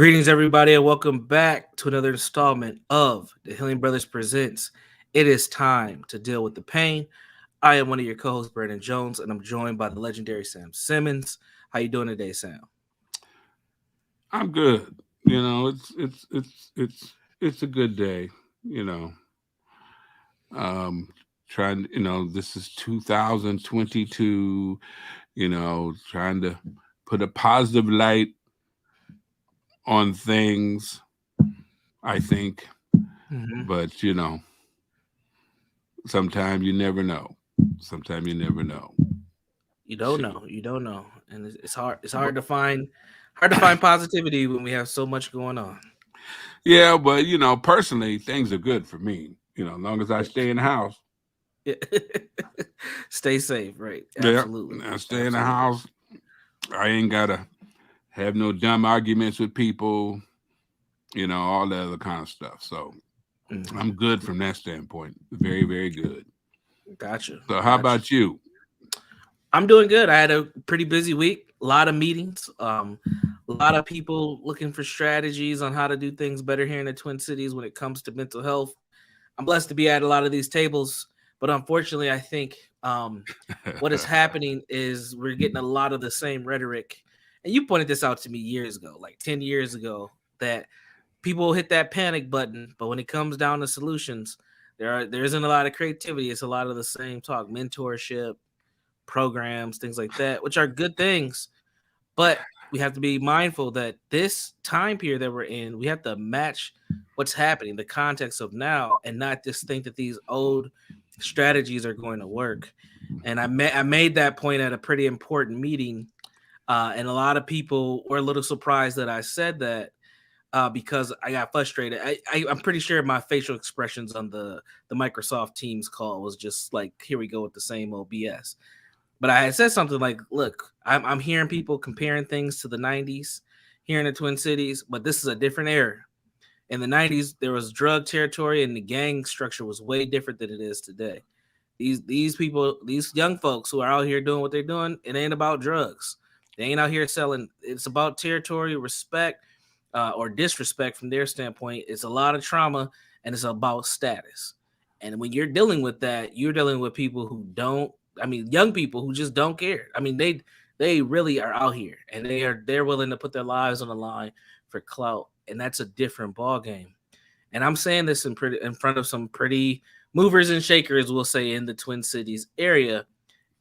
Greetings, everybody, and welcome back to another installment of the Healing Brothers Presents. It is time to deal with the pain. I am one of your co-hosts, Brandon Jones, and I'm joined by the legendary Sam Simmons. How you doing today, Sam? I'm good. It's a good day. You know, um, trying. This is 2022. Trying to put a positive light on things. I think, Mm-hmm. but sometimes you never know. Sometimes you never know. You don't Shoot. know, you don't know, and it's hard. It's But, hard to find positivity when we have so much going on. yeah, but personally, things are good for me. As long as I stay in the house. Yeah. Stay safe, right? Yeah, Absolutely, I stay in the absolutely. house. I ain't gotta have no dumb arguments with people, all that other kind of stuff. So I'm Mm-hmm. good from that standpoint. Very, very good. Gotcha, So how gotcha. about you? I'm doing good. I had a pretty busy week, a lot of meetings, a lot of people looking for strategies on how to do things better here in the Twin Cities when it comes to mental health. I'm blessed to be at a lot of these tables, but unfortunately, I think what is happening is we're getting a lot of the same rhetoric. And you pointed this out to me years ago, like 10 years ago, that people hit that panic button, but when it comes down to solutions, there isn't a lot of creativity. It's a lot of the same talk, mentorship, programs, things like that, which are good things. But we have to be mindful that this time period that we're in, we have to match what's happening, the context of now, and not just think that these old strategies are going to work. And I made that point at a pretty important meeting, and a lot of people were a little surprised that I said that because I got frustrated. I'm pretty sure my facial expressions on the Microsoft Teams call was just like, here we go with the same old BS. But I had said something like, look, I'm hearing people comparing things to the 90s here in the Twin Cities, but this is a different era. In the 90s, there was drug territory and the gang structure was way different than it is today. These people, these young folks who are out here doing what they're doing, it ain't about drugs. They ain't out here selling. It's about territory, respect, or disrespect from their standpoint. It's a lot of trauma and it's about status. And when you're dealing with that, you're dealing with people who don't. I mean, young people who just don't care. I mean, they really are out here and they're willing to put their lives on the line for clout, and that's a different ball game. And I'm saying this in front of some pretty movers and shakers, we'll say, in the Twin Cities area,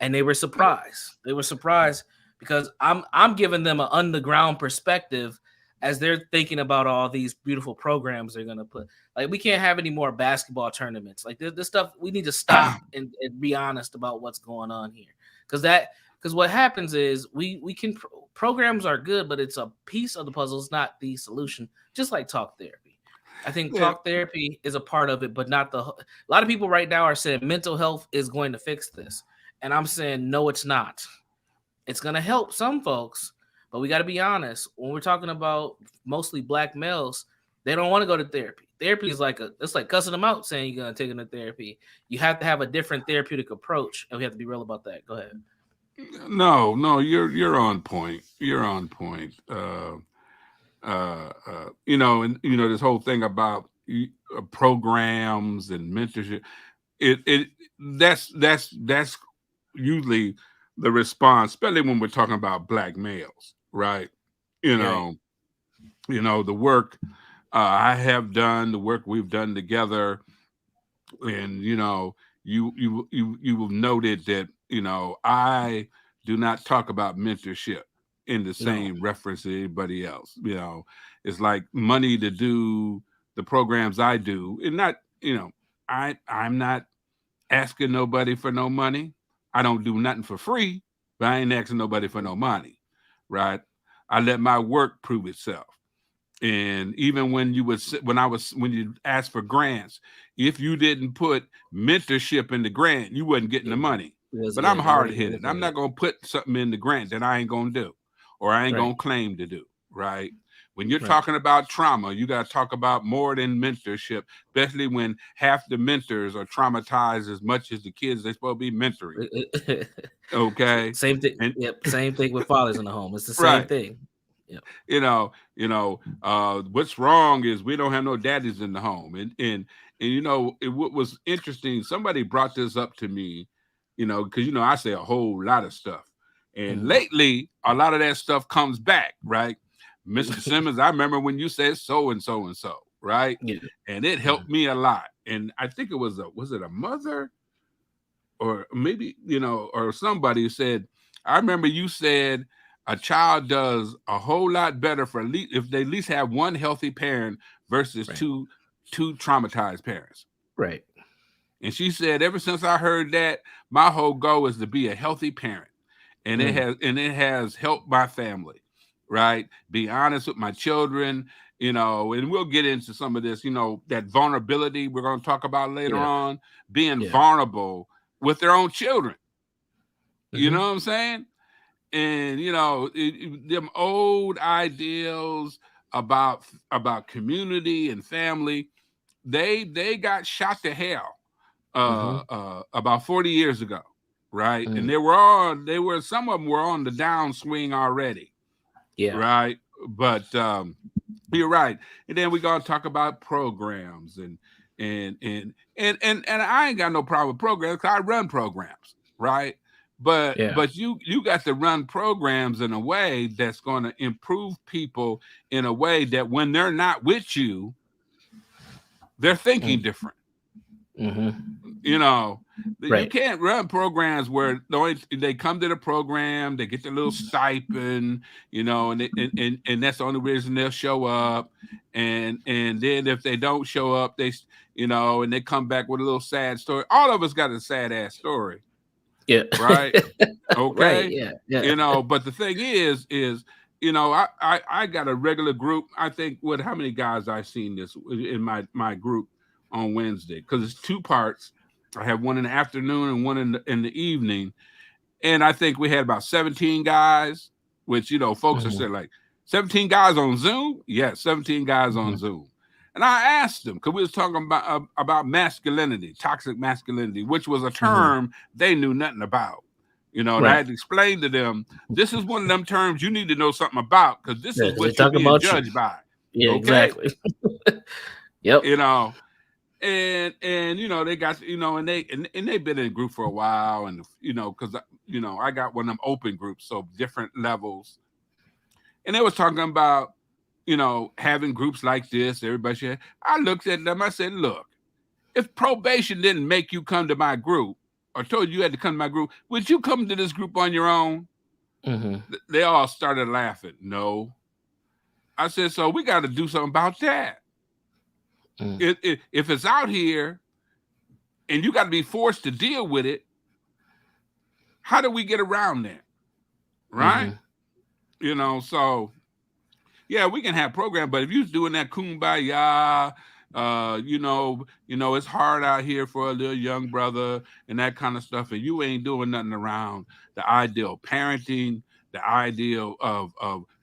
and they were surprised. They were surprised because I'm giving them an underground perspective as they're thinking about all these beautiful programs they're gonna put. Like, we can't have any more basketball tournaments. Like, this stuff, we need to stop and be honest about what's going on here. Because what happens is we can programs are good, but it's a piece of the puzzle. It's not the solution. Just like talk therapy. I think Yeah, talk therapy is a part of it, but not the. A lot of people right now are saying mental health is going to fix this, and I'm saying no, it's not. It's going to help some folks, but we got to be honest. When we're talking about mostly black males, they don't want to go to therapy. Therapy is it's like cussing them out, saying you're going to take them to therapy. You have to have a different therapeutic approach, and we have to be real about that. Go ahead. no, you're on point. You're on point. And this whole thing about programs and mentorship. It that's usually the response, especially when we're talking about black males, right? You Right. know, the work I have done, the work we've done together, and you have noted that I do not talk about mentorship in the No. same reference to anybody else. It's like money to do the programs I do, and not I'm not asking nobody for no money. I don't do nothing for free, but I ain't asking nobody for no money, right? I let my work prove itself. And even when you asked for grants, if you didn't put mentorship in the grant, you wasn't getting the money. But I'm Yeah, they hard weren't going headed. I'm to not gonna put something in the grant that I ain't gonna do, or I ain't Right. gonna claim to do. Right? When you're Right. talking about trauma, you got to talk about more than mentorship, especially when half the mentors are traumatized as much as the kids they're supposed to be mentoring. Okay, Same thing. and Yep. Same thing with fathers in the home. It's the same right, thing. Yep. What's wrong is we don't have no daddies in the home. What was interesting, somebody brought this up to me, because I say a whole lot of stuff. And lately, a lot of that stuff comes back, right? Mr. Simmons, I remember when you said so and so and so, right? Yeah. And it helped me a lot. And I think was it a mother or maybe, or somebody said, I remember you said a child does a whole lot better for at least if they at least have one healthy parent versus Right. two traumatized parents. Right. And she said, ever since I heard that, my whole goal is to be a healthy parent. And it has helped my family, right? Be honest with my children, and we'll get into some of this, that vulnerability we're going to talk about later on, being vulnerable with their own children. You know what I'm saying? And them old ideals about community and family, they got shot to hell about 40 years ago, right? And some of them were on the downswing already, right? But you're right. And then we're gonna talk about programs and I ain't got no problem with programs because I run programs, right? But you got to run programs in a way that's going to improve people in a way that when they're not with you, they're thinking different. You can't run programs where they come to the program, they get their little stipend, and that's the only reason they'll show up. And then if they don't show up, and they come back with a little sad story. All of us got a sad ass story. Yeah. Right. Okay. Right. Yeah. But the thing is, I got a regular group. I think how many guys I've seen this in my group on Wednesday, because it's 2 parts. I have one in the afternoon and one in the evening. And I think we had about 17 guys, which, folks are saying like 17 guys on Zoom. Yeah, 17 guys on Zoom. And I asked them, because we was talking about masculinity, toxic masculinity, which was a term they knew nothing about. And I had to explain to them, this is one of them terms you need to know something about, because this is what you're being judged by. Yeah, exactly. Yep. And they got and they've been in a group for a while, and because I got one of them open groups, so different levels, and they was talking about having groups like this. Everybody should. I looked at them. I said, look, if probation didn't make you come to my group or told you had to come to my group, would you come to this group on your own? They all started laughing. No. I said, so we got to do something about that. If it's out here and you got to be forced to deal with it, how do we get around that? Right? So yeah, we can have programs, but if you're doing that kumbaya, it's hard out here for a little young brother and that kind of stuff, and you ain't doing nothing around the ideal parenting, the ideal of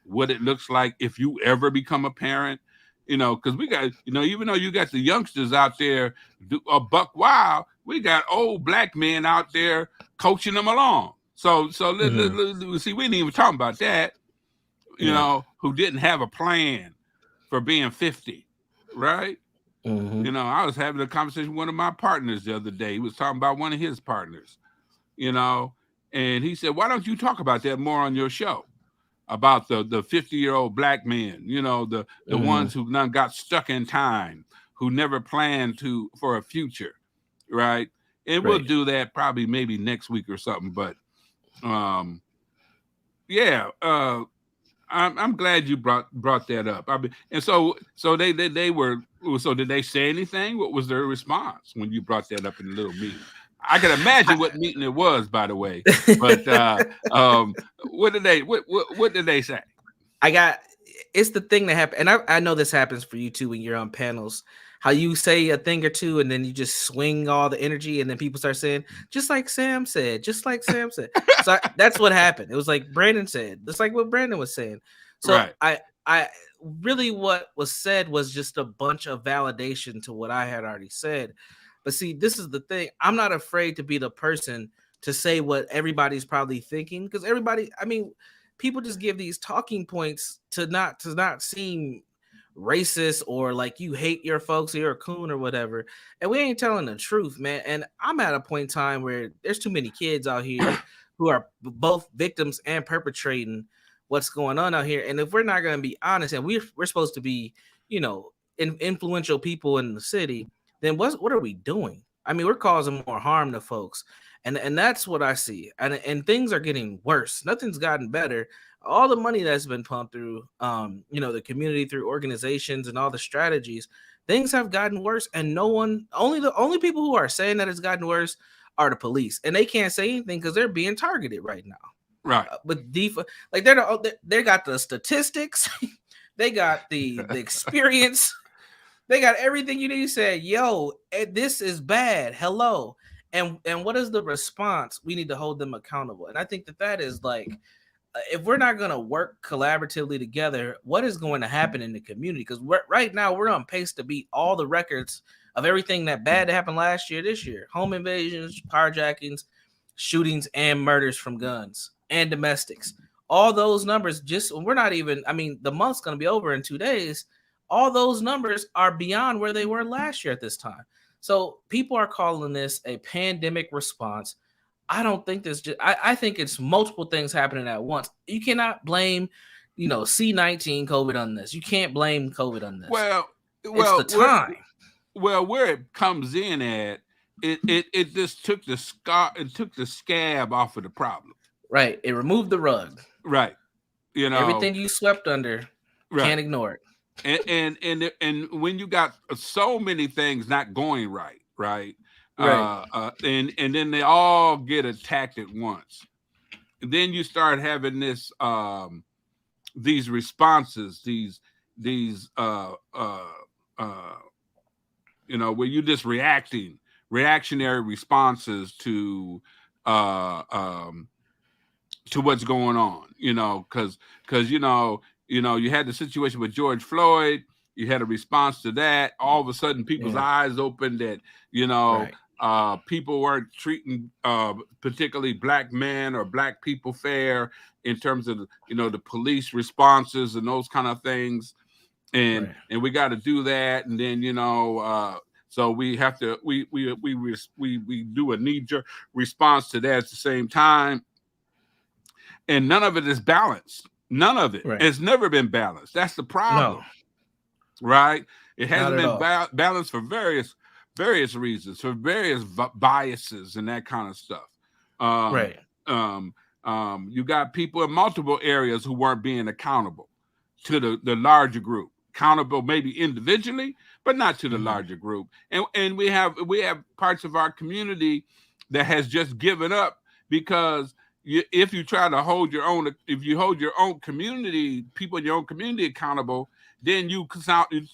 what it looks like if you ever become a parent. Because we got, even though you got the youngsters out there buck wild, we got old black men out there coaching them along. So let's see, we didn't even talk about that, who didn't have a plan for being 50, right? I was having a conversation with one of my partners the other day. He was talking about one of his partners, and he said, why don't you talk about that more on your show? About the 50-year-old black men, the ones who got stuck in time, who never planned for a future, right? And we'll do that probably maybe next week or something. But I'm glad you brought that up. And so they were. So did they say anything? What was their response when you brought that up in the little meeting? I can imagine what meeting it was, by the way. But what did they say? It's the thing that happened, and I know this happens for you too when you're on panels. How you say a thing or two and then you just swing all the energy, and then people start saying, just like Sam said, just like Sam said. So that's what happened. It was like Brandon said, just like what Brandon was saying. So I really, what was said was just a bunch of validation to what I had already said. But see, this is the thing. I'm not afraid to be the person to say what everybody's probably thinking, because everybody, I mean, people just give these talking points to not seem racist or like you hate your folks or you're a coon or whatever. And we ain't telling the truth, man. And I'm at a point in time where there's too many kids out here who are both victims and perpetrating what's going on out here. And if we're not going to be honest, and we're supposed to be, influential people in the city, then what are we doing? I mean, we're causing more harm to folks. And that's what I see. And things are getting worse. Nothing's gotten better. All the money that's been pumped through the community through organizations and all the strategies, things have gotten worse. And the only people who are saying that it's gotten worse are the police. And they can't say anything because they're being targeted right now. Right. But like they got the statistics, they got the experience, they got everything you need to say, yo, this is bad. Hello. And what is the response? We need to hold them accountable. And I think that is like, if we're not going to work collaboratively together, what is going to happen in the community? Because right now we're on pace to beat all the records of everything that bad happened last year, this year: home invasions, carjackings, shootings, and murders from guns and domestics. All those numbers, we're not even, I mean, the month's going to be over in 2 days. All those numbers are beyond where they were last year at this time. So people are calling this a pandemic response. I don't think I think it's multiple things happening at once. You cannot blame, C-19 COVID on this. You can't blame COVID on this. Well, it's the time. Where it comes in at, it just took the scab off of the problem. Right. It removed the rug. Right. Everything you swept under, can't ignore it. And when you got so many things not going right. Right. And then they all get attacked at once. And then you start having these responses, these where you're just reactionary responses to what's going on, because you had the situation with George Floyd. You had a response to that. All of a sudden, people's eyes opened that, people weren't treating particularly black men or black people fair in terms of, the police responses and those kind of things. And we got to do that. And then, so we have to, we do a knee-jerk response to that at the same time. And none of it is balanced. None of it. Right. It's never been balanced. That's the problem. No. Right? It hasn't been balanced for various reasons, for various biases and that kind of stuff. You got people in multiple areas who weren't being accountable to the larger group. Accountable maybe individually, but not to the larger group. And we have parts of our community that has just given up because if you try to hold your own community, people in your own community accountable, then you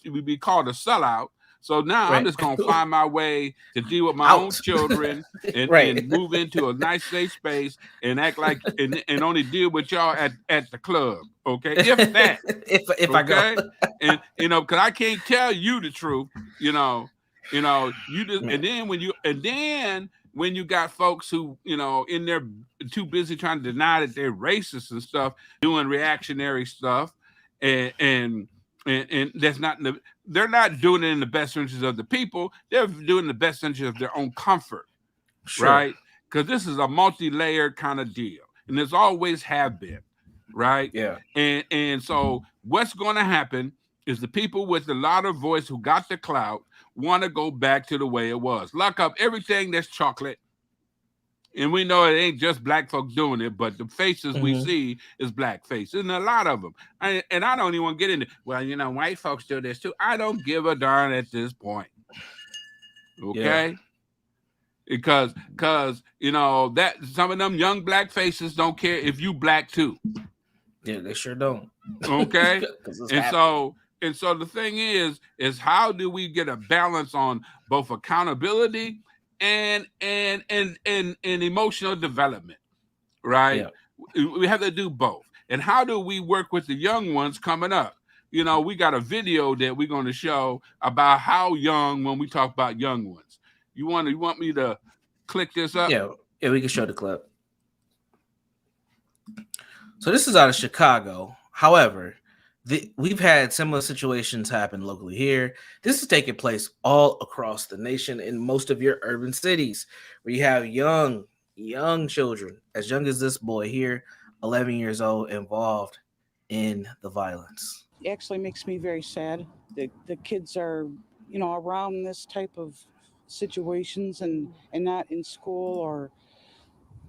would be called a sellout. So now I'm just going to find my way to deal with my own children and move into a nice safe space and act like and only deal with y'all at the club. Okay. If that, if I go, and because I can't tell you the truth, you just, and then when you got folks who, in there too busy trying to deny that they're racist and stuff, doing reactionary stuff and that's not they're not doing it in the best interest of the people. They're doing the best interest of their own comfort, right? Because this is a multi-layered kind of deal, and there's always have been, right? Yeah. And so what's going to happen is the people with a lot of voice who got the clout want to go back to the way it was. Lock up everything that's chocolate. And we know it ain't just black folks doing it, but the faces we see is black faces, and a lot of them. And I don't even want to get into, well, white folks do this too. I don't give a darn at this point. Okay? Yeah. Because that some of them young black faces don't care if you black too. Yeah, they sure don't. Okay? And so the thing is how do we get a balance on both accountability and emotional development, right? Yeah. We have to do both. And how do we work with the young ones coming up? We got a video that we're going to show about how young, when we talk about young ones. You want me to click this up? Yeah, we can show the clip. So this is out of Chicago. However, we've had similar situations happen locally here. This is taking place all across the nation in most of your urban cities, where you have young children, as young as this boy here, 11 years old, involved in the violence. Actually makes me very sad. The kids are, around this type of situations and not in school or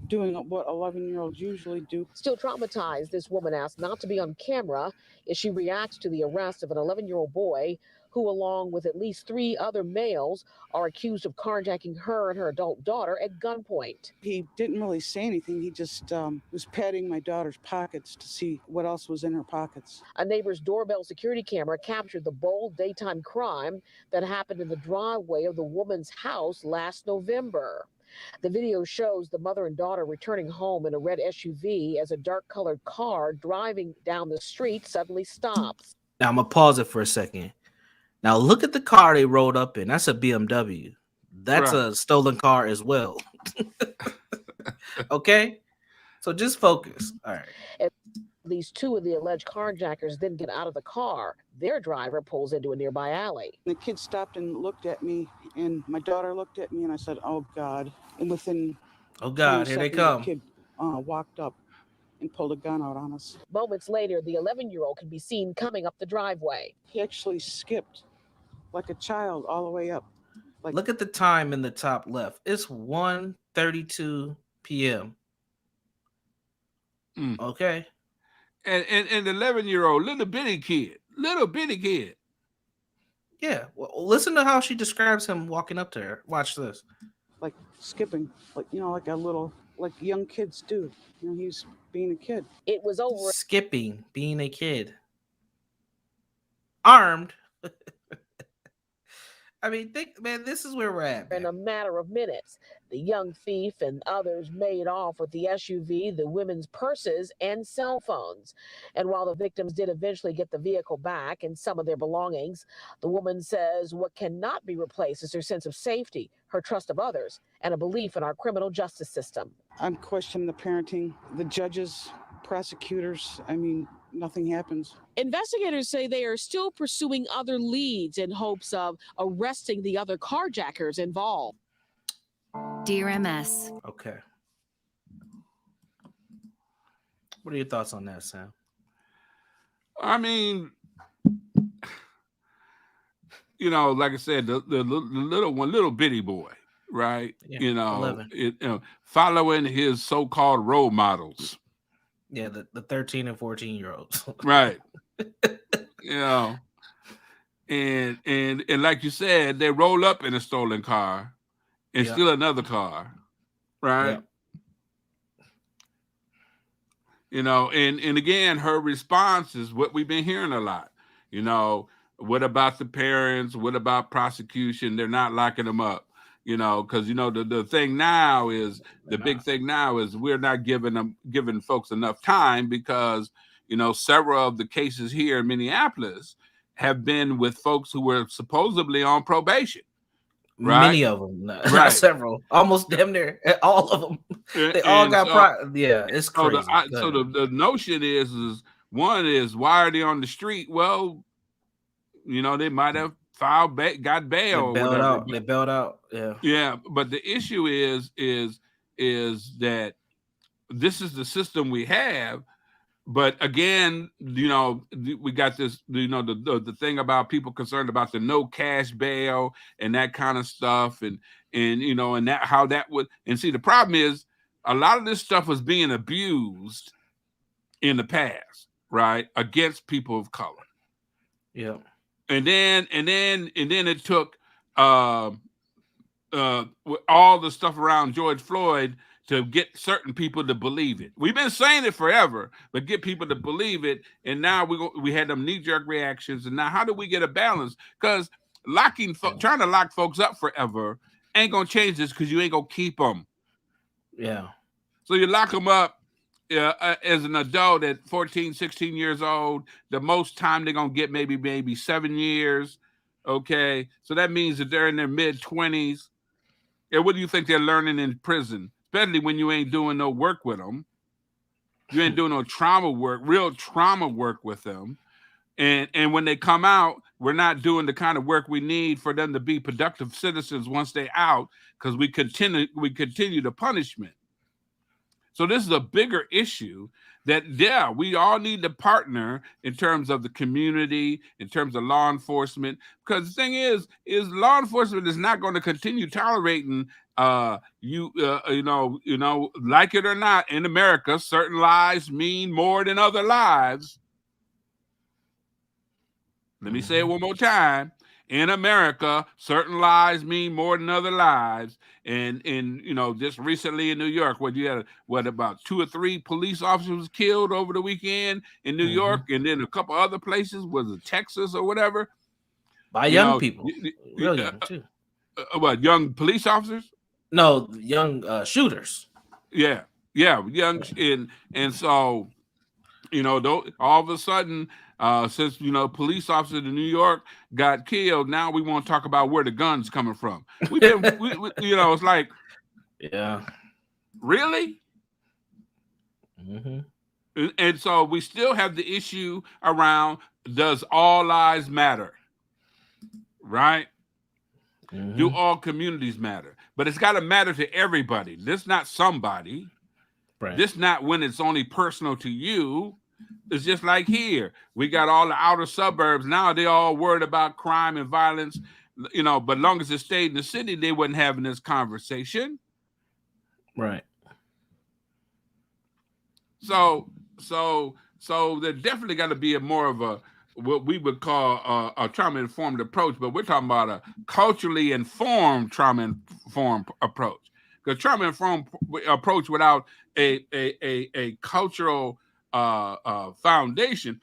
doing what 11-year-olds usually do. Still traumatized, this woman asked not to be on camera as she reacts to the arrest of an 11-year-old boy who, along with at least 3 other males, are accused of carjacking her and her adult daughter at gunpoint. He didn't really say anything. He just was patting my daughter's pockets to see what else was in her pockets. A neighbor's doorbell security camera captured the bold daytime crime that happened in the driveway of the woman's house last November. The video shows the mother and daughter returning home in a red SUV as a dark-colored car driving down the street suddenly stops. Now I'm gonna pause it for a second. Now look at the car they rolled up in. That's a BMW. That's Right. a stolen car as well. Okay, so just focus. All right. At least 2 of the alleged carjackers then get out of the car. Their driver pulls into a nearby alley. The kid stopped and looked at me, and my daughter looked at me, and I said, "Oh God!" And within Oh God, 20 here they seconds, come. the kid walked up and pulled a gun out on us. Moments later, the 11-year-old can be seen coming up the driveway. He actually skipped like a child all the way up. Look at the time in the top left. It's 1:32 p.m. Mm. Okay. And the 11-year-old little bitty kid. Yeah. Well, listen to how she describes him walking up to her. Watch this. Like skipping, like a little, like young kids do. He's being a kid. It was over Skipping, being a kid. Armed. I mean, think, man, this is where we're at. in Man. a matter of minutes. The young thief and others made off with the SUV, the women's purses, and cell phones. And while the victims did eventually get the vehicle back and some of their belongings, the woman says what cannot be replaced is her sense of safety, her trust of others, and a belief in our criminal justice system. I'm questioning the parenting, the judges, prosecutors. I mean, nothing happens. Investigators say they are still pursuing other leads in hopes of arresting the other carjackers involved. Dear MS. Okay. What are your thoughts on that, Sam? I mean, like I said, the little bitty boy, right? Yeah, 11. Following his so-called role models. Yeah, the 13 and 14-year-olds. Right. And like you said, they roll up in a stolen car and steal another car, right? And again, her response is what we've been hearing a lot. What about the parents? What about prosecution? They're not locking them up. Because the thing now is big thing now is we're not giving folks enough time because several of the cases here in Minneapolis have been with folks who were supposedly on probation. Right? Many of them, not several, almost damn near all of them. They all got it's crazy. So the notion is one is why are they on the street? Well, they might have got bail. They bailed out. Yeah. But the issue is that this is the system we have. But again, we got this, the thing about people concerned about the no cash bail and that kind of stuff. And that how that would, and see, the problem is a lot of this stuff was being abused in the past, right? Against people of color. Yeah. And then it took all the stuff around George Floyd to get certain people to believe it. We've been saying it forever, but get people to believe it. And now we had them knee-jerk reactions. And now how do we get a balance? Because trying to lock folks up forever ain't gonna change this because you ain't gonna keep them. Yeah. So you lock them up as an adult at 14, 16 years old. The most time they're gonna get maybe 7 years. Okay, so that means that they're in their mid-20s. And what do you think they're learning in prison? Especially when you ain't doing no work with them. You ain't doing no trauma work, real trauma work with them. And when they come out, we're not doing the kind of work we need for them to be productive citizens once they're out, because we continue the punishment. So this is a bigger issue that, yeah, we all need to partner in terms of the community, in terms of law enforcement, because the thing is law enforcement is not going to continue tolerating you know, like it or not, in America, certain lives mean more than other lives. Let me say it one more time. In America, certain lives mean more than other lives. And you know, just recently in New York, where you had about 2 or 3 police officers killed over the weekend in New York, and then a couple other places, was it Texas or whatever? By young people, real young too. What, young police officers? No, young shooters. Yeah, young, and so, you know, all of a sudden, since, you know, police officers in New York got killed, now we want to talk about where the guns coming from. We've been, you know, it's like, yeah, really. And so we still have the issue around, does all lives matter? Right? Do all communities matter? But it's got to matter to everybody. This not somebody. Right. This not when it's only personal to you. It's just like here. We got all the outer suburbs. Now they all worried about crime and violence, you know, but long as it stayed in the city, they wasn't having this conversation. Right. So there definitely got to be a more of a, what we would call a trauma-informed approach, but we're talking about a culturally informed trauma-informed approach. Because trauma-informed approach without a cultural foundation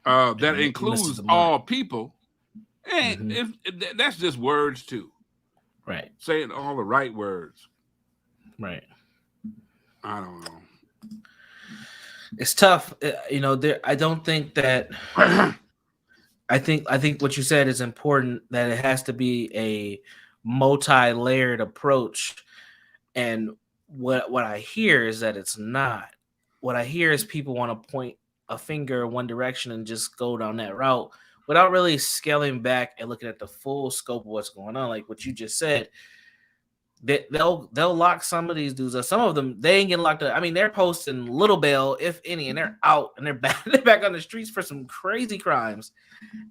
that includes all people, and that's just words too. Right. Saying all the right words. Right. I don't know. It's tough, you know. I don't think that. I think what you said is important. That it has to be a multi-layered approach, and what I hear is that it's not. What I hear is people want to point a finger in one direction and just go down that route without really scaling back and looking at the full scope of what's going on. Like what you just said. They'll lock some of these dudes up. Some of them, they ain't getting locked up. I mean, they're posting little bail, if any, and they're out and they're back on the streets for some crazy crimes.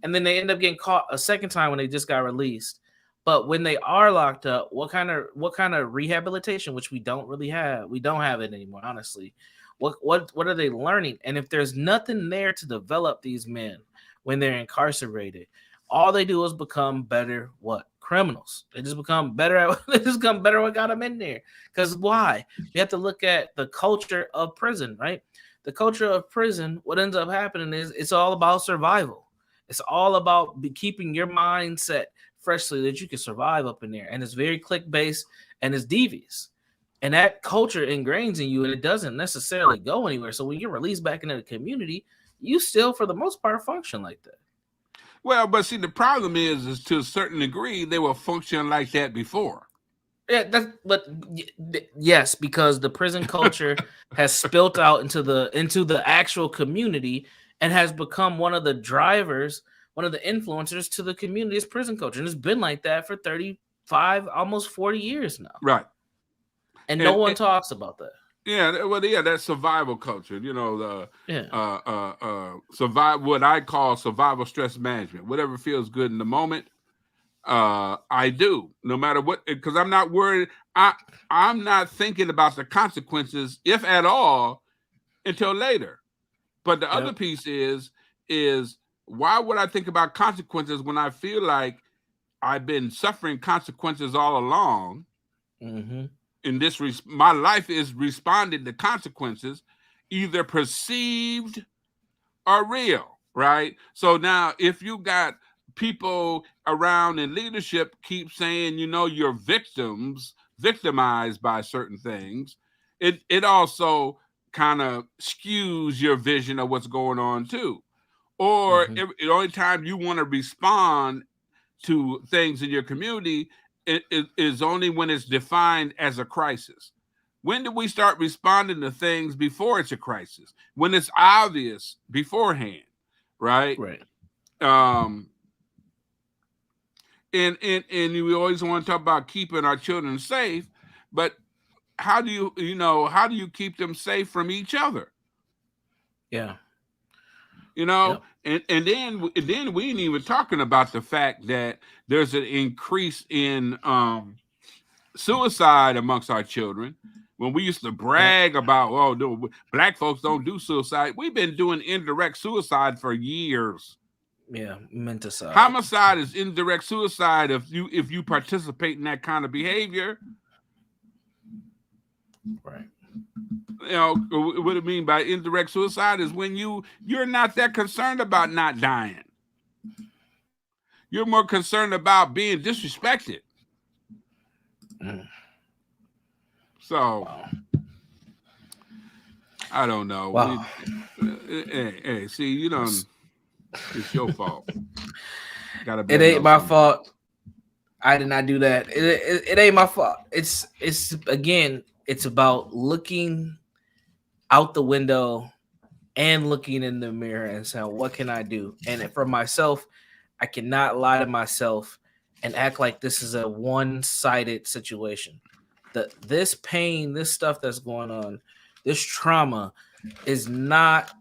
And then they end up getting caught a second time when they just got released. But when they are locked up, what kind of rehabilitation, which we don't really have, we don't have it anymore, honestly. What are they learning? And if there's nothing there to develop these men when they're incarcerated, all they do is become better criminals. They just become better what got them in there. Because why? You have to look at the culture of prison, right? The culture of prison, what ends up happening is it's all about survival. It's all about keeping your mindset fresh so that you can survive up in there. And it's very click-based and it's devious. And that culture ingrains in you and it doesn't necessarily go anywhere. So when you're released back into the community, you still, for the most part, function like that. Well, but see, the problem is to a certain degree, they were functioning like that before. Yeah, yes, because the prison culture has spilt out into the actual community and has become one of the drivers, one of the influencers to the community's prison culture. And it's been like that for 35, almost 40 years now. Right. And no one talks about that. Yeah, well, yeah, that's survival culture. You know, what I call survival stress management. Whatever feels good in the moment, I do, no matter what, because I'm not worried. I'm not thinking about the consequences, if at all, until later. But the other piece is why would I think about consequences when I feel like I've been suffering consequences all along? Mm-hmm. In this, my life is responding to consequences, either perceived or real, right? So now, if you got people around in leadership keep saying, you know, you're victimized by certain things, it also kind of skews your vision of what's going on too. Or the only time you want to respond to things in your community, it is only when it's defined as a crisis. When do we start responding to things before it's a crisis? When it's obvious beforehand, right? Right. And we always want to talk about keeping our children safe, but how do you keep them safe from each other? Yeah. And Yep. then we ain't even talking about the fact that there's an increase in suicide amongst our children. When we used to brag about, oh, no, black folks don't do suicide, we've been doing indirect suicide for years. Yeah, menticide. Homicide is indirect suicide if you participate in that kind of behavior. Right. What I mean by indirect suicide is when you're not that concerned about not dying. You're more concerned about being disrespected. So, wow. I don't know. Wow. Hey, see, it's your fault. It ain't my fault. I did not do that. It ain't my fault. It's again, it's about looking out the window and looking in the mirror and saying, what can I do? And for myself, I cannot lie to myself and act like this is a one-sided situation. This pain, this stuff that's going on, this trauma is not,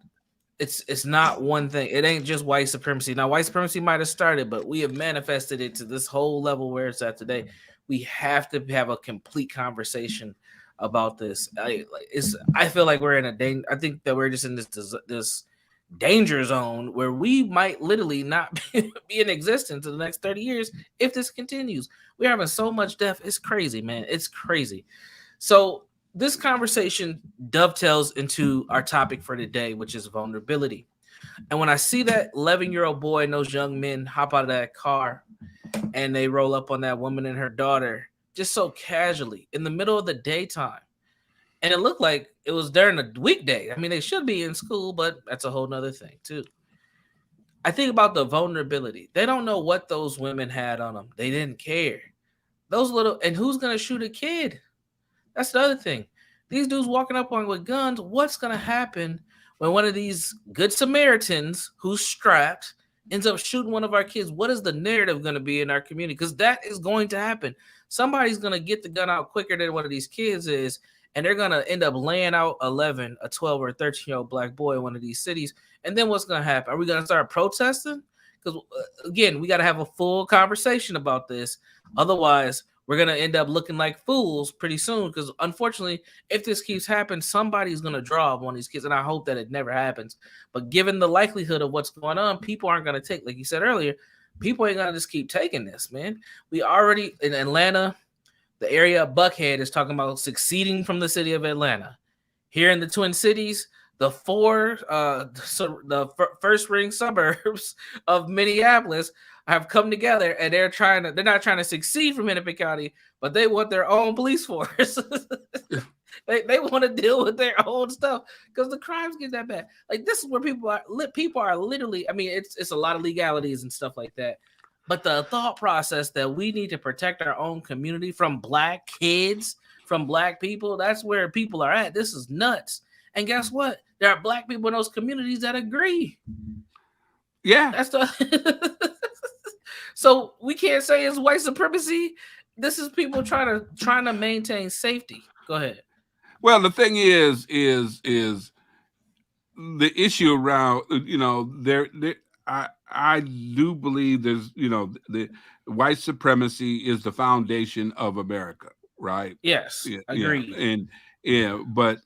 it's not one thing. It ain't just white supremacy. Now, white supremacy might have started, but we have manifested it to this whole level where it's at today. We have to have a complete conversation about this. I feel like we're in a danger. I think that we're just in this danger zone where we might literally not be in existence in the next 30 years if this continues. We're having so much death. It's crazy, man. It's crazy. So this conversation dovetails into our topic for today, which is vulnerability. And when I see that 11-year-old boy and those young men hop out of that car and they roll up on that woman and her daughter just so casually in the middle of the daytime, and it looked like it was during a weekday. I mean, they should be in school, but that's a whole nother thing too. I think about the vulnerability. They don't know what those women had on them. They didn't care. And who's going to shoot a kid? That's the other thing. These dudes walking up on with guns. What's going to happen when one of these good Samaritans who's strapped ends up shooting one of our kids? What is the narrative going to be in our community? Because that is going to happen. Somebody's going to get the gun out quicker than one of these kids is, and they're going to end up laying out a 12 or 13-year-old black boy in one of these cities. And then what's going to happen? Are we going to start protesting? Because, again, we got to have a full conversation about this. Otherwise, we're going to end up looking like fools pretty soon because, unfortunately, if this keeps happening, somebody's going to draw up one of these kids, and I hope that it never happens. But given the likelihood of what's going on, people aren't going to take, like you said earlier, people ain't going to just keep taking this, man. We already, in Atlanta, the area of Buckhead is talking about seceding from the city of Atlanta. Here in the Twin Cities, the first ring suburbs of Minneapolis have come together, and they're not trying to succeed from Hennepin County, but they want their own police force. they want to deal with their own stuff because the crimes get that bad. Like, this is where people are literally, I mean, it's a lot of legalities and stuff like that. But the thought process that we need to protect our own community from black kids, from black people, that's where people are at. This is nuts. And guess what? There are black people in those communities that agree. Yeah. That's so we can't say it's white supremacy. This is people trying to maintain safety. Go ahead. Well, the thing is the issue around, I do believe there's, the white supremacy is the foundation of America, right? Yes, agreed. But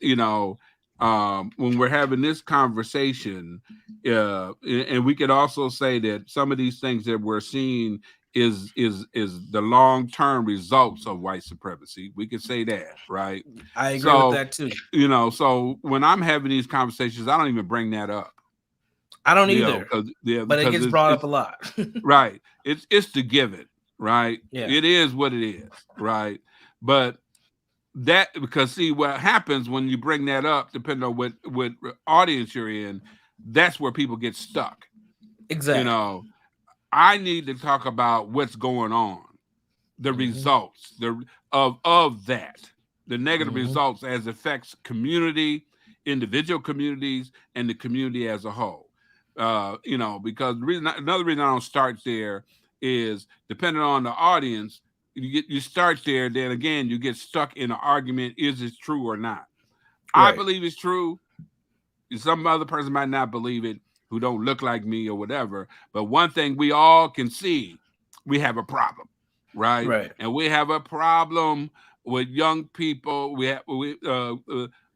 when we're having this conversation, and we could also say that some of these things that we're seeing is the long-term results of white supremacy. We could say that, right? I agree with that too. So when I'm having these conversations, I don't even bring that up. I don't either. But it gets brought up a lot. Right. It's to give it, right? Yeah. It is what it is, right? But because see what happens when you bring that up, depending on what audience you're in, that's where people get stuck. Exactly. I need to talk about what's going on, the results of that, the negative results as affects community, individual communities, and the community as a whole. Because another reason I don't start there is depending on the audience, you start there, then again you get stuck in an argument: is it true or not? I believe it's true. Some other person might not believe it, who don't look like me or whatever. But one thing we all can see, we have a problem, right? And we have a problem with young people.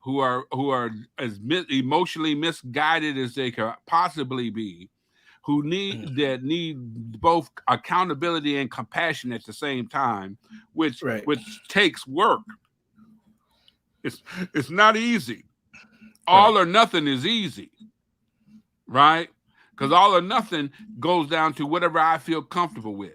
Who are as emotionally misguided as they could possibly be, who need both accountability and compassion at the same time, which takes work. It's not easy. All or nothing is easy, right? Because all or nothing goes down to whatever I feel comfortable with.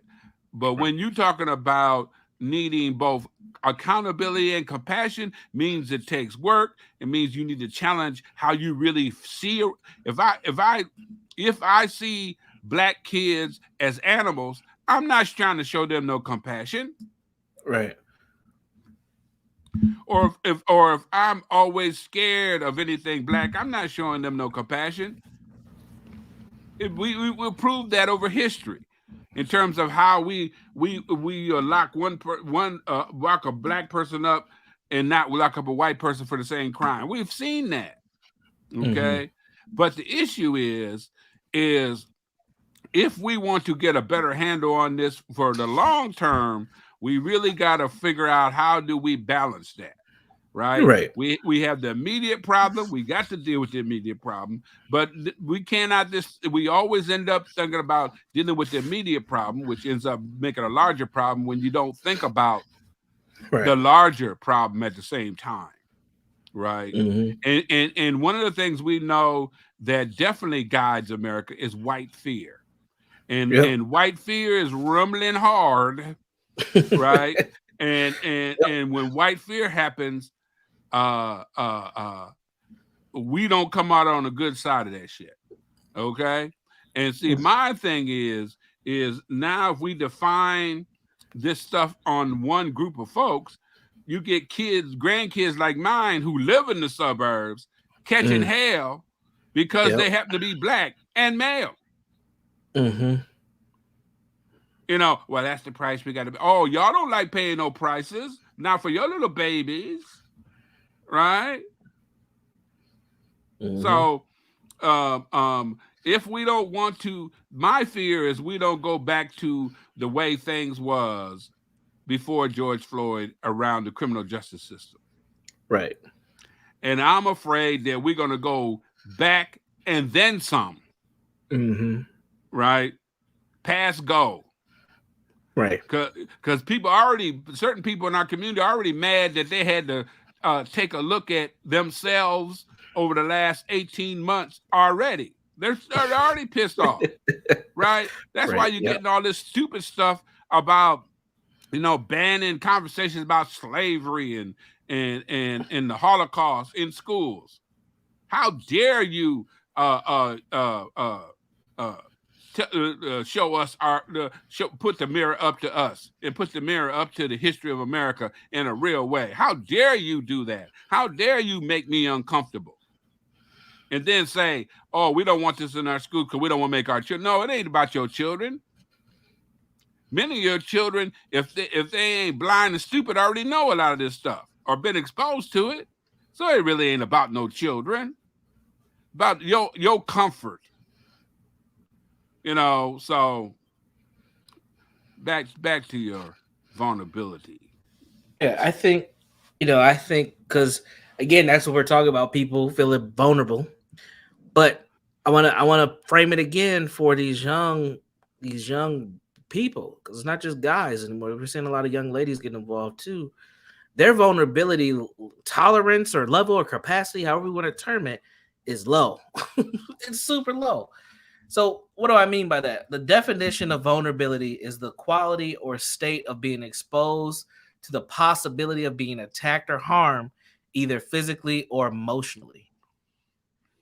But when you're talking about needing both accountability and compassion, means it takes work. It means you need to challenge how you really see. If I see black kids as animals, I'm not trying to show them no compassion. Right. Or if I'm always scared of anything black, I'm not showing them no compassion. We'll prove that over history, in terms of how we lock lock a black person up and not lock up a white person for the same crime. We've seen that. Okay, but the issue is if we want to get a better handle on this for the long term, we really got to figure out how do we balance that. Right. We have the immediate problem. We got to deal with the immediate problem, but we cannot we always end up thinking about dealing with the immediate problem, which ends up making a larger problem when you don't think about the larger problem at the same time. Right. And one of the things we know that definitely guides America is white fear. And white fear is rumbling hard. Right. And when white fear happens, we don't come out on the good side of that shit. Okay. And see, my thing is now if we define this stuff on one group of folks, you get grandkids like mine who live in the suburbs catching hell because they happen to be black and male. Well, that's the price we got to pay. Oh, y'all don't like paying no prices, not for your little babies. Right. So if we don't want to, my fear is we don't go back to the way things was before George Floyd around the criminal justice system. Right. And I'm afraid that we're going to go back and then some. Right. Past go. Right. Because certain people in our community are already mad that they had to take a look at themselves over the last 18 months already. They're already pissed off, right? That's why you're getting all this stupid stuff about, banning conversations about slavery and the Holocaust in schools. How dare you show us put the mirror up to us and put the mirror up to the history of America in a real way? How dare you do that? How dare you make me uncomfortable? And then say, oh, we don't want this in our school because we don't want to make our children. No, it ain't about your children. Many of your children, if they ain't blind and stupid, already know a lot of this stuff or been exposed to it. So it really ain't about no children. About your comfort. So back to your vulnerability. Yeah, I think because again, that's what we're talking about. People feeling vulnerable, but I want to frame it again for these young people, because it's not just guys anymore. We're seeing a lot of young ladies get involved too. Their vulnerability tolerance or level or capacity, however we want to term it, is low. It's super low. So what do I mean by that? The definition of vulnerability is the quality or state of being exposed to the possibility of being attacked or harmed, either physically or emotionally.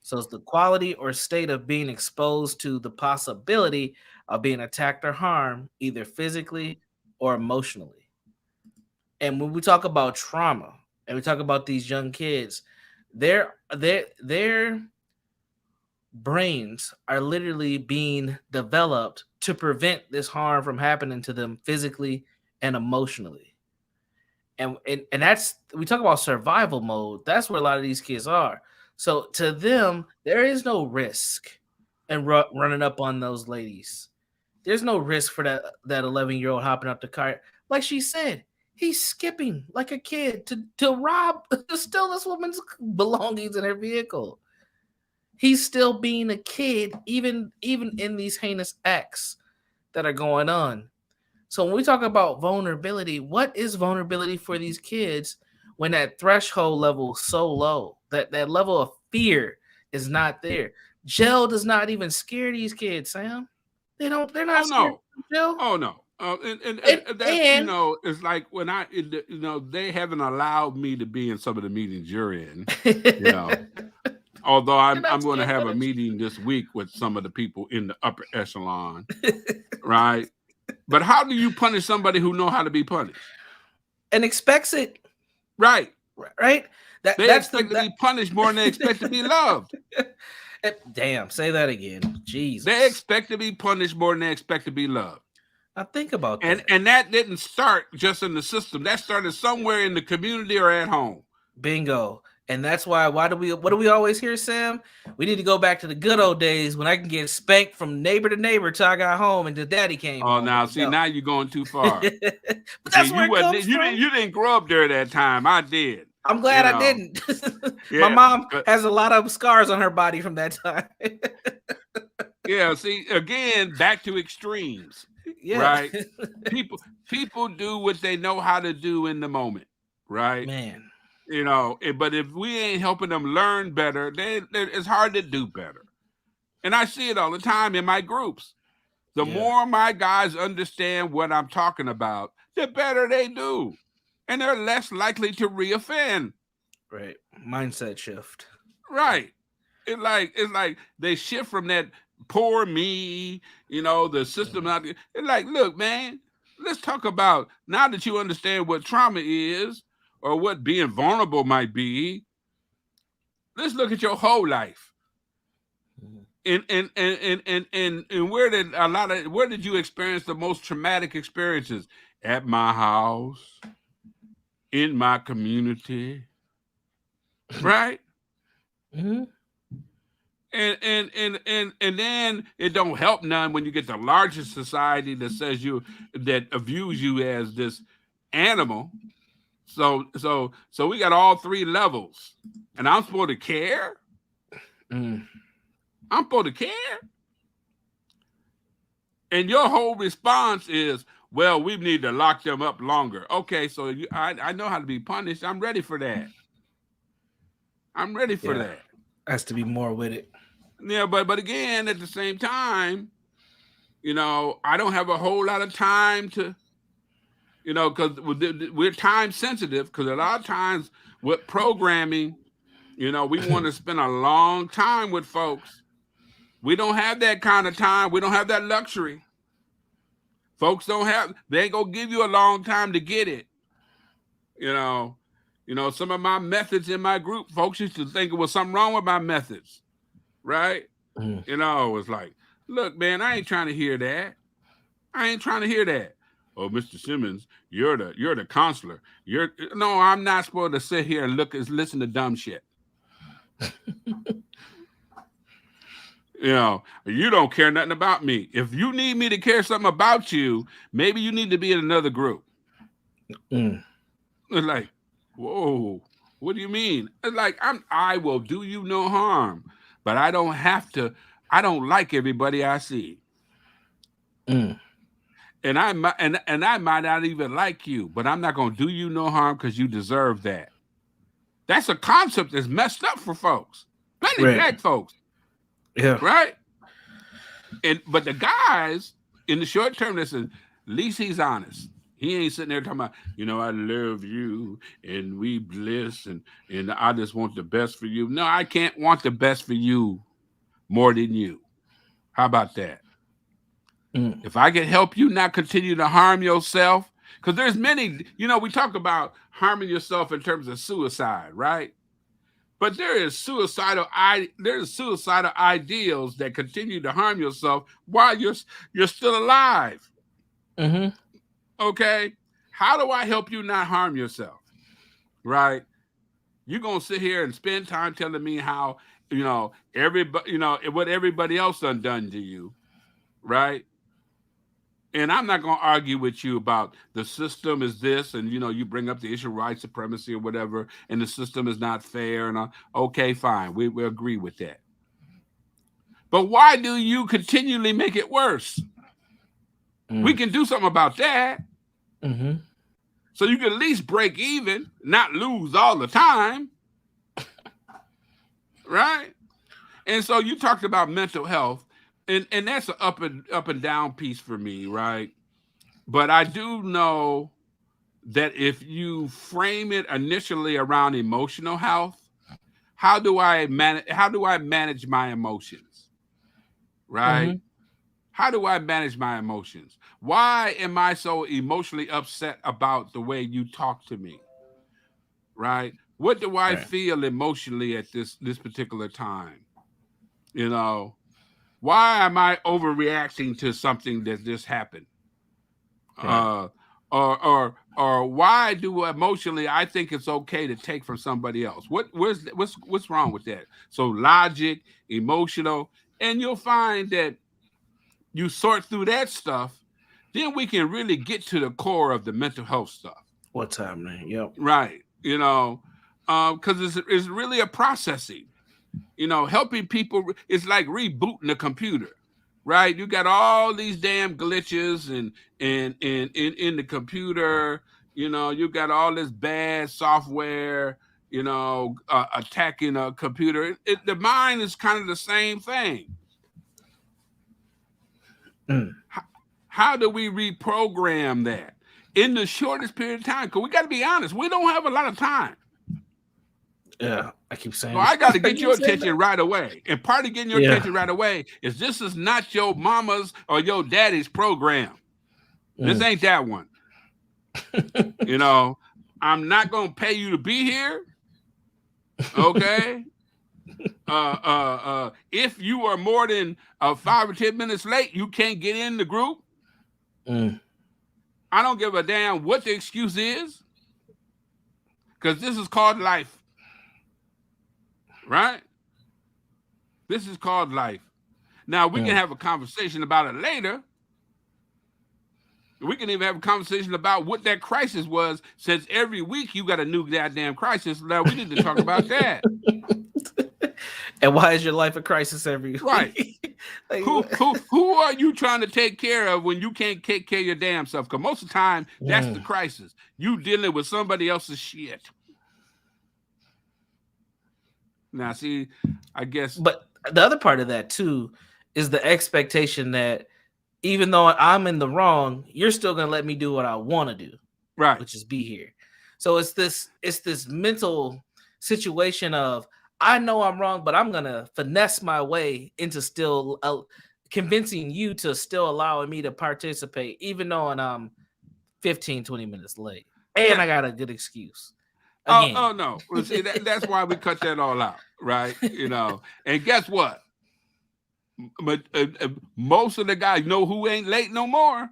So it's the quality or state of being exposed to the possibility of being attacked or harmed, either physically or emotionally. And when we talk about trauma, and we talk about these young kids, their brains are literally being developed to prevent this harm from happening to them physically and emotionally. And that's, we talk about survival mode. That's where a lot of these kids are. So to them, there is no risk in running up on those ladies. There's no risk for that 11-year-old hopping up the car. Like she said, he's skipping like a kid to rob, to steal this woman's belongings in her vehicle. He's still being a kid, even in these heinous acts that are going on. So when we talk about vulnerability, what is vulnerability for these kids when that threshold level is so low, that level of fear is not there? Jail does not even scare these kids, Sam. They're not Oh scared no. of jail. Oh no. And that's, And it's like when they haven't allowed me to be in some of the meetings you're in, although They're not I'm going to scared have of a it. meeting this week with some of the people in the upper echelon, right? But how do you punish somebody who know how to be punished? And expects it, Right. right? They expect to be punished more than they expect to be loved. Damn, say that again. Jesus. They expect to be punished more than they expect to be loved. Now think about that. And that didn't start just in the system. That started somewhere in the community or at home. Bingo. And that's why what do we always hear, Sam? We need to go back to the good old days when I can get spanked from neighbor to neighbor till I got home and the daddy came home. Now see, now you're going too far. But that's where it comes from. You didn't grow up there that time. I did. I'm glad I didn't. Yeah, my mom has a lot of scars on her body from that time. Yeah, see, again, back to extremes. Yeah. Right? People do what they know how to do in the moment, right? Man. But if we ain't helping them learn better, then it's hard to do better. And I see it all the time in my groups. The more my guys understand what I'm talking about, the better they do. And they're less likely to reoffend. Right. Mindset shift. Right. It's like they shift from that poor me, the system. It's like, look, man, let's talk about, now that you understand what trauma is or what being vulnerable might be, let's look at your whole life. And where did you experience the most traumatic experiences? At my house, in my community, right? Mm-hmm. And then it don't help none when you get the largest society that says that views you as this animal. So we got all three levels, and I'm supposed to care. I'm supposed to care, and your whole response is, well, we need to lock them up longer. Okay, so I know how to be punished. I'm ready for that. I'm ready for that. Has to be more with it. Yeah, but again, at the same time, I don't have a whole lot of time to, because we're time sensitive. Because a lot of times with programming, we want to spend a long time with folks. We don't have that kind of time. We don't have that luxury. Folks they ain't gonna give you a long time to get it. Some of my methods in my group, folks used to think there was something wrong with my methods. Right? It's like, look, man, I ain't trying to hear that. I ain't trying to hear that. Oh, Mr. Simmons, you're the counselor. No, I'm not supposed to sit here and listen to dumb shit. You don't care nothing about me. If you need me to care something about you, maybe you need to be in another group. It's like, whoa, what do you mean? It's like, I will do you no harm, but I don't have to. I don't like everybody I see. And I might not even like you, but I'm not going to do you no harm because you deserve that. That's a concept that's messed up for folks, especially black folks. Yeah. Right. But the guys in the short term, at least he's honest. He ain't sitting there talking about, I love you and we bliss and I just want the best for you. No, I can't want the best for you more than you. How about that? If I can help you not continue to harm yourself, Because there's many, we talk about harming yourself in terms of suicide, right? But there's suicidal ideals that continue to harm yourself while you're still alive. Mm-hmm. Okay? How do I help you not harm yourself? Right? You're gonna sit here and spend time telling me how, everybody, what everybody else done to you, right? And I'm not going to argue with you about the system is this, and you bring up the issue of white supremacy or whatever, and the system is not fair. And okay, fine, we agree with that. But why do you continually make it worse? We can do something about that. Mm-hmm. So you can at least break even, not lose all the time, right? And so you talked about mental health. And that's an up and down piece for me, right? But I do know that if you frame it initially around emotional health, how do I manage my emotions? Right? Mm-hmm. How do I manage my emotions? Why am I so emotionally upset about the way you talk to me? Right? What do I feel emotionally at this particular time? Why am I overreacting to something that just happened? Right. Or why do emotionally I think it's okay to take from somebody else? What's wrong with that? So logic, emotional, and you'll find that you sort through that stuff, then we can really get to the core of the mental health stuff. What's happening? Yep. Right. Because it's really a processing. Helping people is like rebooting a computer, right? You got all these damn glitches and in the computer, you got all this bad software, attacking a computer. The mind is kind of the same thing. How do we reprogram that in the shortest period of time? Because we got to be honest, we don't have a lot of time. Yeah, I keep saying. So I got to get your attention right away. And part of getting your attention right away is this is not your mama's or your daddy's program. This ain't that one. I'm not going to pay you to be here. Okay. If you are more than 5 or 10 minutes late, you can't get in the group. I don't give a damn what the excuse is, because this is called life. Right? This is called life. Now, we can have a conversation about it later. We can even have a conversation about what that crisis was, since every week you got a new goddamn crisis. Now, we need to talk about that. And why is your life a crisis every week? Right. Like, who are you trying to take care of when you can't take care of your damn self? Because most of the time, that's the crisis. You dealing with somebody else's shit. Now, see, I guess. But the other part of that, too, is the expectation that even though I'm in the wrong, you're still going to let me do what I want to do. Right. Which is be here. So it's this mental situation of, I know I'm wrong, but I'm going to finesse my way into still convincing you to still allowing me to participate, even though I'm 15, 20 minutes late. And I got a good excuse. Oh no! Well, see, that's why we cut that all out, right? And guess what? But most of the guys know who ain't late no more.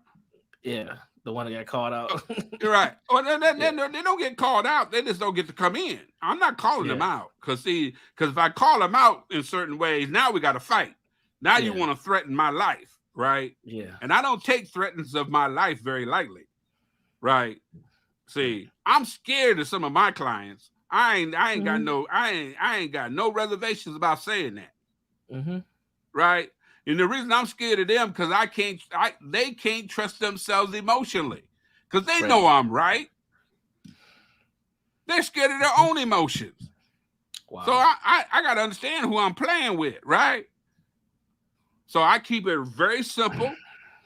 Yeah, the one that got called out. You're right. Or they don't get called out; they just don't get to come in. I'm not calling them out because if I call them out in certain ways, now we got to fight. Now you want to threaten my life, right? Yeah. And I don't take threats of my life very lightly, right? See, I'm scared of some of my clients. I ain't got no reservations about saying that. Right? And the reason I'm scared of them because they can't trust themselves emotionally. Because they know I'm right. They're scared of their own emotions. Wow. So I gotta understand who I'm playing with, right? So I keep it very simple.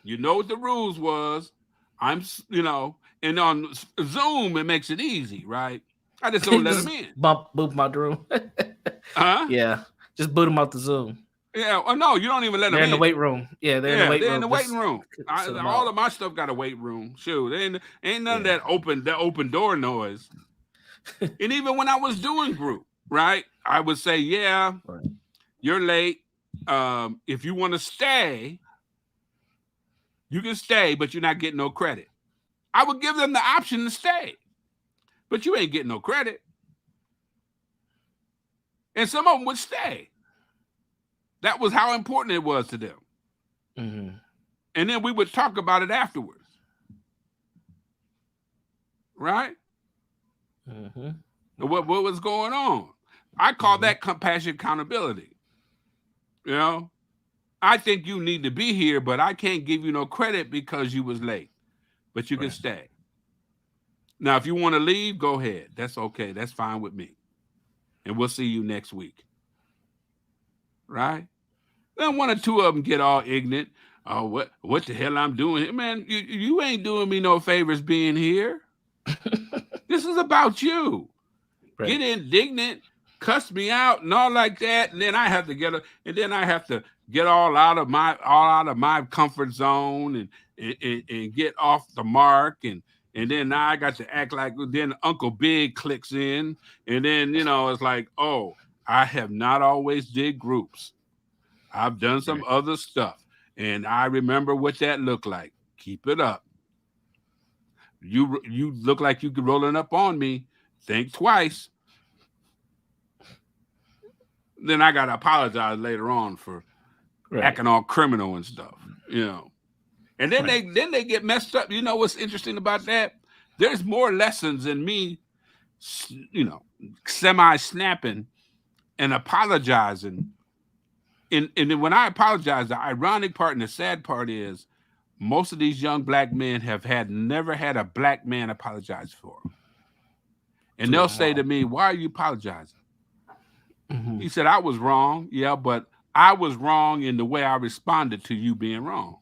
You know what the rules was. And on Zoom, it makes it easy, right? I just don't let them in. Boot them out the room. Huh? Yeah. Just boot them out the Zoom. Yeah. Oh no, you don't even let They're them in the weight room. Yeah, they're in the weight they're room. in the waiting room. Sit them All out. of my stuff got a weight room. Shoot, ain't none of that open door noise. And even when I was doing group, right, I would say, yeah, Right. you're late. If you want to stay, you can stay, but you're not getting no credit. I would give them the option to stay, but you ain't getting no credit. And some of them would stay. That was how important it was to them. Mm-hmm. And then we would talk about it afterwards. Right? Mm-hmm. What was going on? I call that compassion accountability. You know, I think you need to be here, but I can't give you no credit because you was late. But you can stay. Now, if you want to leave, go ahead. That's okay. That's fine with me. And we'll see you next week. Right? Then one or two of them get all ignorant. Oh, what the hell I'm doing here? Man, you ain't doing me no favors being here. This is about you. Right. Get indignant, cuss me out, and all like that, and then I have to get all out of my comfort zone and get off the mark, and then now I got to act like then Uncle Big clicks in, and then it's like, oh, I have not always did groups. I've done some other stuff, and I remember what that looked like. Keep it up. You look like you could rolling up on me. Think twice. Then I gotta apologize later on for acting all criminal and stuff, And then they get messed up. You know what's interesting about that? There's more lessons in me, semi-snapping and apologizing. And then when I apologize, the ironic part and the sad part is most of these young black men have never had a black man apologize for them. And they'll say to me, why are you apologizing? Mm-hmm. He said, I was wrong. Yeah, but I was wrong in the way I responded to you being wrong.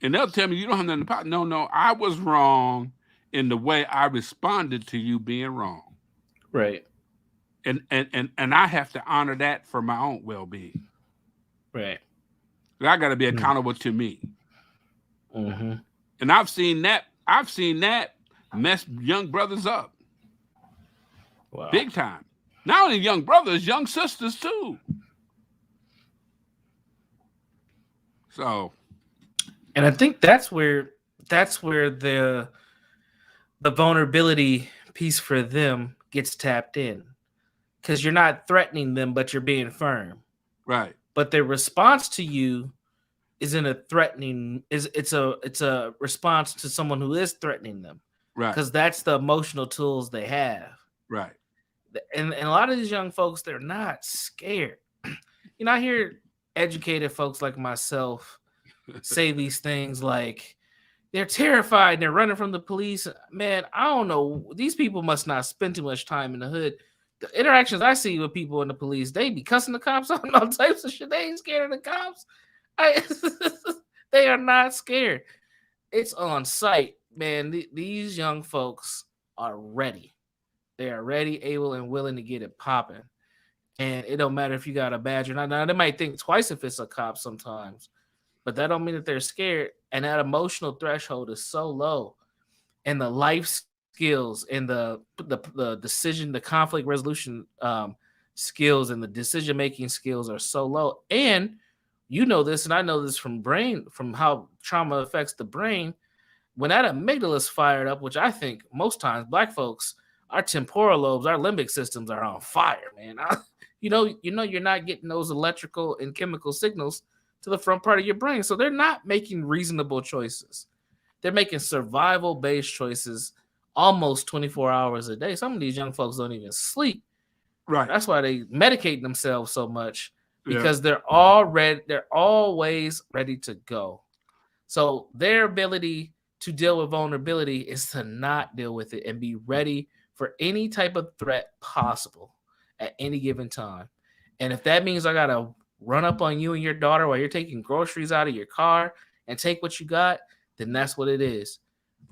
And they'll tell me, you don't have nothing to apologize. No, I was wrong in the way I responded to you being wrong. Right. And I have to honor that for my own well-being. Right. I got to be accountable to me. Mm-hmm. And I've seen that mess young brothers up. Wow. Big time. Not only young brothers, young sisters too. So, and I think that's where the vulnerability piece for them gets tapped in, because you're not threatening them, but you're being firm. Right. But their response to you isn't a threatening. It's a response to someone who is threatening them. Right. Because that's the emotional tools they have. Right. And a lot of these young folks, they're not scared. I hear educated folks like myself say these things like they're terrified and they're running from the police. Man, I don't know. These people must not spend too much time in the hood. The interactions I see with people in the police, they be cussing the cops out and all types of shit. They ain't scared of the cops. They are not scared. It's on sight, man. These young folks are ready. They are ready, able, and willing to get it popping. And it don't matter if you got a badge or not. Now, they might think twice if it's a cop sometimes, but that don't mean that they're scared. And that emotional threshold is so low. And the life skills and the decision, the conflict resolution skills and the decision-making skills are so low. And you know this, and I know this from how trauma affects the brain. When that amygdala is fired up, which I think most times Black folks, our temporal lobes, our limbic systems are on fire, man. You're not getting those electrical and chemical signals to the front part of your brain. So they're not making reasonable choices. They're making survival-based choices almost 24 hours a day. Some of these young folks don't even sleep. Right. That's why they medicate themselves so much, because they're always ready to go. So their ability to deal with vulnerability is to not deal with it and be ready for any type of threat possible at any given time. And if that means I got to run up on you and your daughter while you're taking groceries out of your car and take what you got, then that's what it is.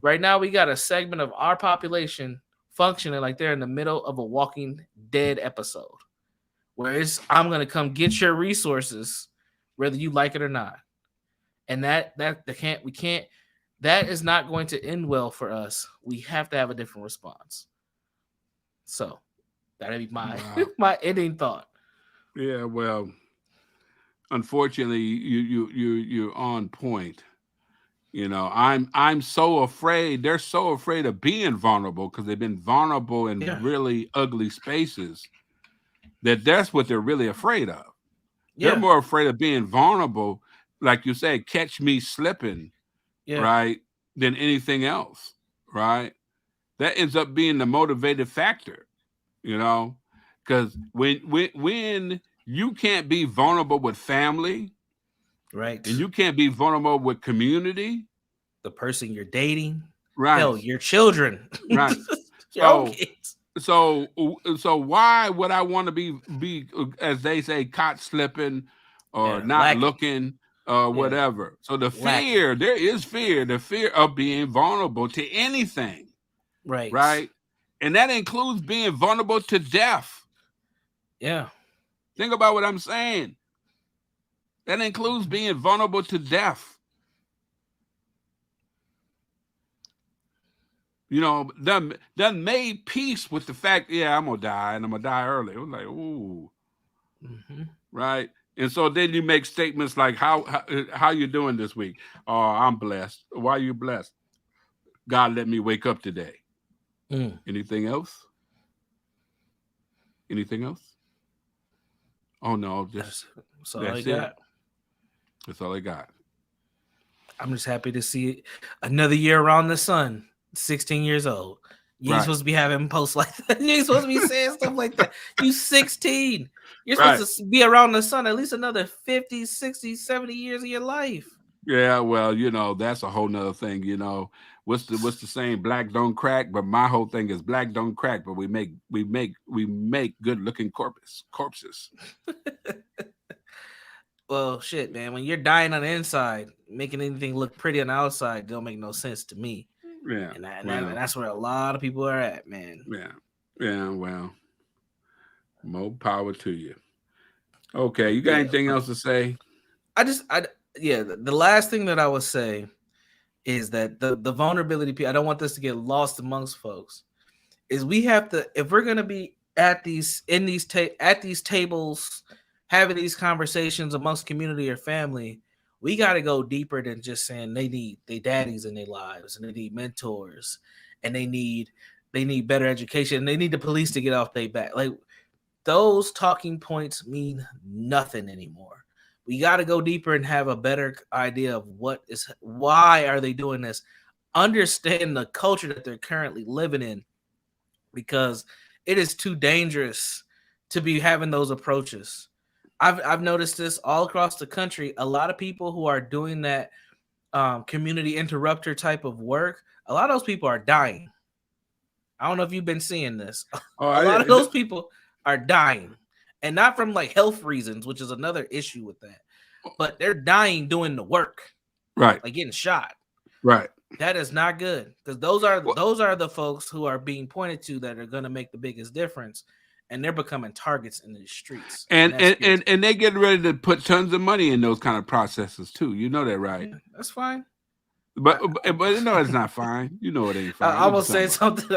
Right now, we got a segment of our population functioning like they're in the middle of a Walking Dead episode. where it's I'm gonna come get your resources, whether you like it or not. And that we can't that is not going to end well for us. We have to have a different response. So that'd be my my ending thought. Yeah, well, unfortunately, you're on point. I'm so afraid. They're so afraid of being vulnerable because they've been vulnerable in really ugly spaces. That's what they're really afraid of. They're more afraid of being vulnerable, like you said, catch me slipping, right, than anything else, right? That ends up being the motivated factor, because when you can't be vulnerable with family, right, and you can't be vulnerable with community, the person you're dating, right, hell, your children, right, your own kids. So why would I want to be as they say caught slipping or not looking or whatever? So the fear, there is fear, the fear of being vulnerable to anything, right, and that includes being vulnerable to death. Yeah, think about what I'm saying. That includes being vulnerable to death. Done made peace with the fact, I'm gonna die and I'm gonna die early. It was like, ooh, right. And so then you make statements like, how you doing this week? Oh, I'm blessed. Why are you blessed? God let me wake up today. Anything else? Anything else? Oh no, that's all I got. That's all I got. I'm just happy to see another year around the sun. 16 years old. You ain't supposed to be having posts like that. You ain't supposed to be saying stuff like that. You 16. You're supposed to be around the sun at least another 50, 60, 70 years of your life. Yeah, well, that's a whole nother thing. What's the saying? Black don't crack, but my whole thing is black don't crack, but we make good looking corpses. Well, shit, man. When you're dying on the inside, making anything look pretty on the outside don't make no sense to me. Yeah, and that's where a lot of people are at, man. Yeah. Well, more power to you. Okay, you got anything else to say? The last thing that I would say is that the vulnerability. I don't want this to get lost amongst folks. Is we have to, if we're gonna be at these tables, having these conversations amongst community or family, we got to go deeper than just saying they need their daddies in their lives and they need mentors and they need better education and they need the police to get off their back. Like those talking points mean nothing anymore. We got to go deeper and have a better idea of why are they doing this? Understand the culture that they're currently living in, because it is too dangerous to be having those approaches. I've noticed this all across the country. A lot of people who are doing that community interrupter type of work, a lot of those people are dying. I don't know if you've been seeing this. A lot of those people are dying, and not from like health reasons, which is another issue with that. But they're dying doing the work, right? Like getting shot, right? That is not good, because those are the folks who are being pointed to that are going to make the biggest difference. And they're becoming targets in the streets. And they get ready to put tons of money in those kind of processes too. You know that, right? Yeah, that's fine. But it's not fine. You know it ain't fine. I will say something.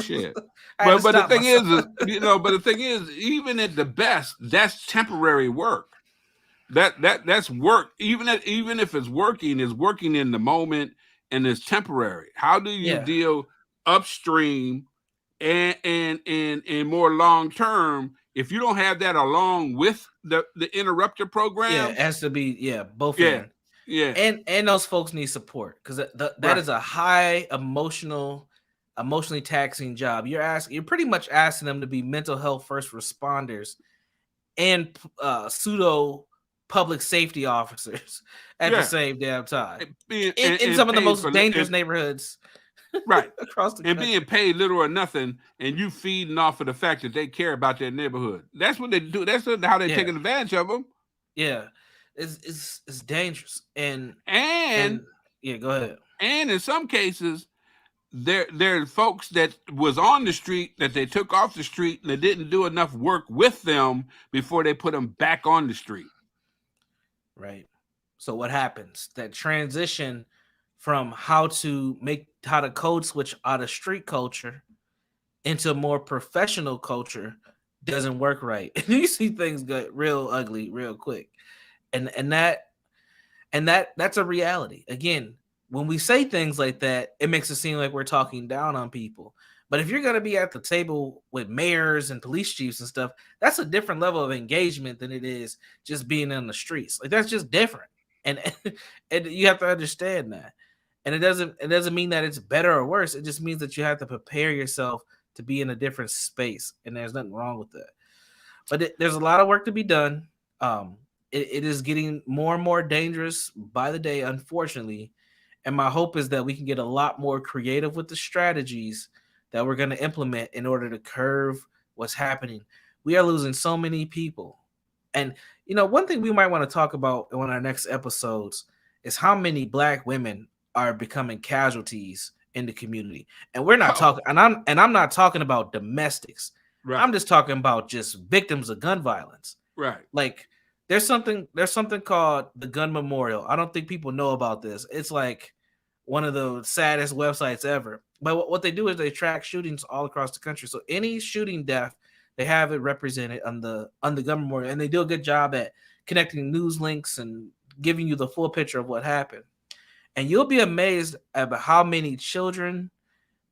Shit. But the thing is, even at the best, that's temporary work. That's work. Even if it's working in the moment and it's temporary. How do you deal upstream and more long term if you don't have that along with the interrupter program? Yeah, it has to be both. Yeah. And those folks need support, because that is a high emotionally taxing job. You're pretty much asking them to be mental health first responders and pseudo public safety officers at the same damn time in some of the most dangerous neighborhoods. Right. Across the country. And being paid little or nothing, and you feeding off of the fact that they care about their neighborhood. That's what they do. That's how they're taking advantage of them. Yeah. It's dangerous. And go ahead. And in some cases, there are folks that was on the street that they took off the street and they didn't do enough work with them before they put them back on the street. Right. So what happens? That transition from how to code switch out of street culture into more professional culture doesn't work right. And you see things get real ugly real quick. And that's a reality. Again, when we say things like that, it makes it seem like we're talking down on people. But if you're going to be at the table with mayors and police chiefs and stuff, that's a different level of engagement than it is just being in the streets. Like that's just different. And and you have to understand that. And it doesn't mean that it's better or worse. It just means that you have to prepare yourself to be in a different space, and there's nothing wrong with that. But there's a lot of work to be done. It is getting more and more dangerous by the day, unfortunately. And my hope is that we can get a lot more creative with the strategies that we're going to implement in order to curve what's happening. We are losing so many people. And, one thing we might want to talk about in one of our next episodes is how many Black women are becoming casualties in the community. And we're not talking, and I'm not talking about domestics. Right. I'm just talking about just victims of gun violence. Right. Like there's something called the Gun Memorial. I don't think people know about this. It's like one of the saddest websites ever. But what they do is they track shootings all across the country. So any shooting death, they have it represented on the Gun Memorial, and they do a good job at connecting news links and giving you the full picture of what happened. And you'll be amazed at how many children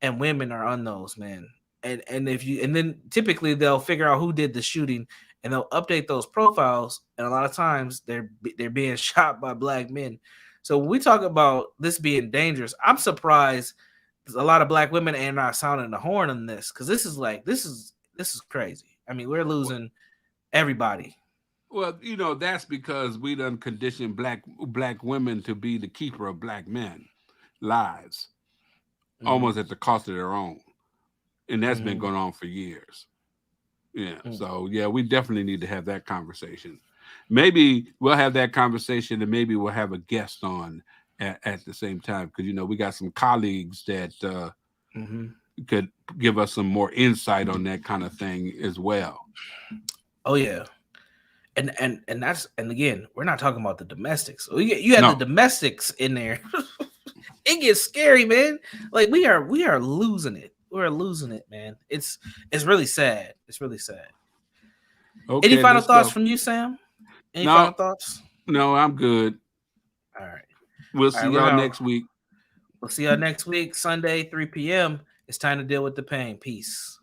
and women are on those, man. And then typically they'll figure out who did the shooting and they'll update those profiles. And a lot of times they're being shot by Black men. So when we talk about this being dangerous, I'm surprised a lot of Black women are not sounding the horn on this, because this is crazy. I mean, we're losing everybody. Well, that's because we done conditioned black women to be the keeper of Black men lives, almost at the cost of their own. And that's been going on for years. Yeah. So, yeah, we definitely need to have that conversation. Maybe we'll have that conversation and maybe we'll have a guest on at the same time. Because, we got some colleagues that could give us some more insight on that kind of thing as well. Oh, yeah. And again, we're not talking about the domestics. You have the domestics in there. It gets scary, man. Like we are losing it. We're losing it, man. It's really sad. It's really sad. Okay, any final thoughts from you, Sam? Any final thoughts? No, I'm good. All right. We'll see y'all next week. We'll see y'all next week, Sunday, 3 p.m. It's time to deal with the pain. Peace.